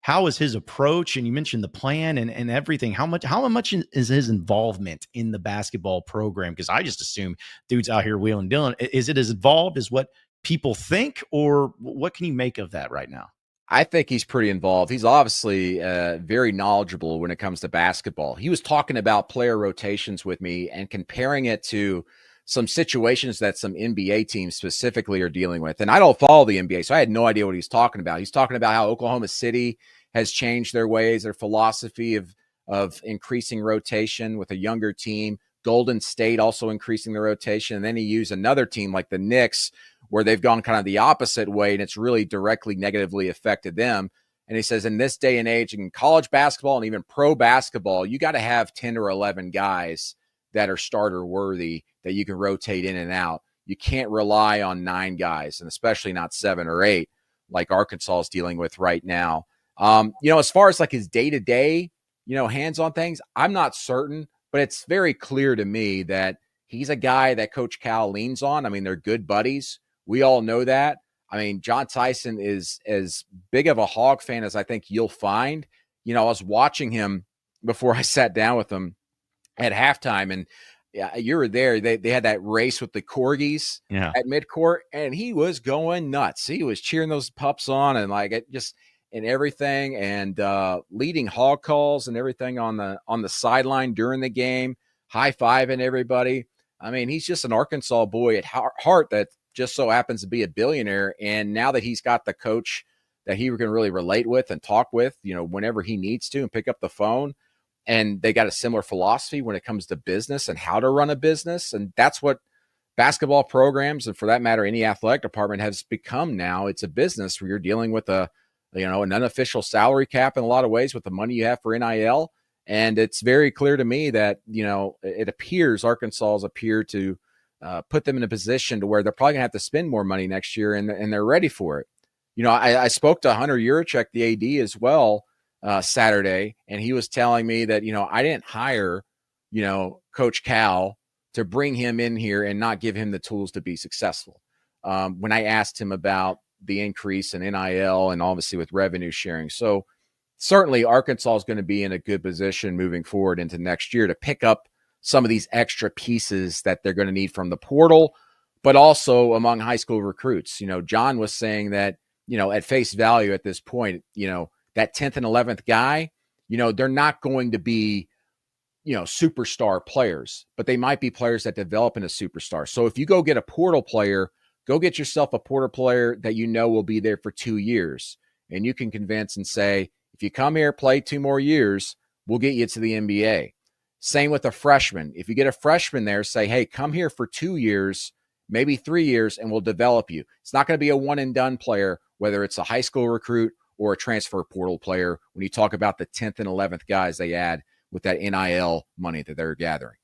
how is his approach? And you mentioned the plan and everything. How much is his involvement in the basketball program? Because I just assume dude's out here wheeling and dealing. Is it as involved as what people think, or what can you make of that right now? I think he's pretty involved. He's obviously very knowledgeable when it comes to basketball. He was talking about player rotations with me and comparing it to some situations that some NBA teams specifically are dealing with. And I don't follow the NBA, so I had no idea what he's talking about. He's talking about how Oklahoma City has changed their ways, their philosophy of increasing rotation with a younger team. Golden State also increasing the rotation. And then he used another team like the Knicks, where they've gone kind of the opposite way, and it's really directly negatively affected them. And he says in this day and age, in college basketball and even pro basketball, you got to have 10 or 11 guys that are starter worthy that you can rotate in and out. You can't rely on 9 guys, and especially not 7 or 8 like Arkansas is dealing with right now. As far as like his day-to-day, hands-on things, I'm not certain, but it's very clear to me that he's a guy that Coach Cal leans on. I mean, they're good buddies. We all know that. I mean, John Tyson is as big of a Hog fan as I think you'll find. I was watching him before I sat down with him at halftime, and yeah, you were there. They had that race with the corgis at midcourt, and he was going nuts. He was cheering those pups on and like it just and everything, and leading hog calls and everything on the sideline during the game, high-fiving everybody. I mean, he's just an Arkansas boy at heart that just so happens to be a billionaire. And now that he's got the coach that he can really relate with and talk with, whenever he needs to and pick up the phone, and they got a similar philosophy when it comes to business and how to run a business. And that's what basketball programs, and for that matter, any athletic department has become now. It's a business where you're dealing with an unofficial salary cap in a lot of ways with the money you have for NIL. And it's very clear to me that, it appears Arkansas appear to put them in a position to where they're probably going to have to spend more money next year, and they're ready for it. I spoke to Hunter Yurachek, the AD, as well Saturday, and he was telling me that, I didn't hire, Coach Cal to bring him in here and not give him the tools to be successful. When I asked him about the increase in NIL and obviously with revenue sharing. So certainly Arkansas is going to be in a good position moving forward into next year to pick up some of these extra pieces that they're going to need from the portal, but also among high school recruits. John was saying that, at face value at this point, that 10th and 11th guy, they're not going to be, superstar players, but they might be players that develop into superstar. So if you go get a portal player, go get yourself a portal player that will be there for 2 years. And you can convince and say, if you come here, play 2 more years, we'll get you to the NBA. Same with a freshman. If you get a freshman there, say, hey, come here for 2 years, maybe 3 years, and we'll develop you. It's not going to be a one and done player, whether it's a high school recruit or a transfer portal player, when you talk about the 10th and 11th guys they add with that NIL money that they're gathering.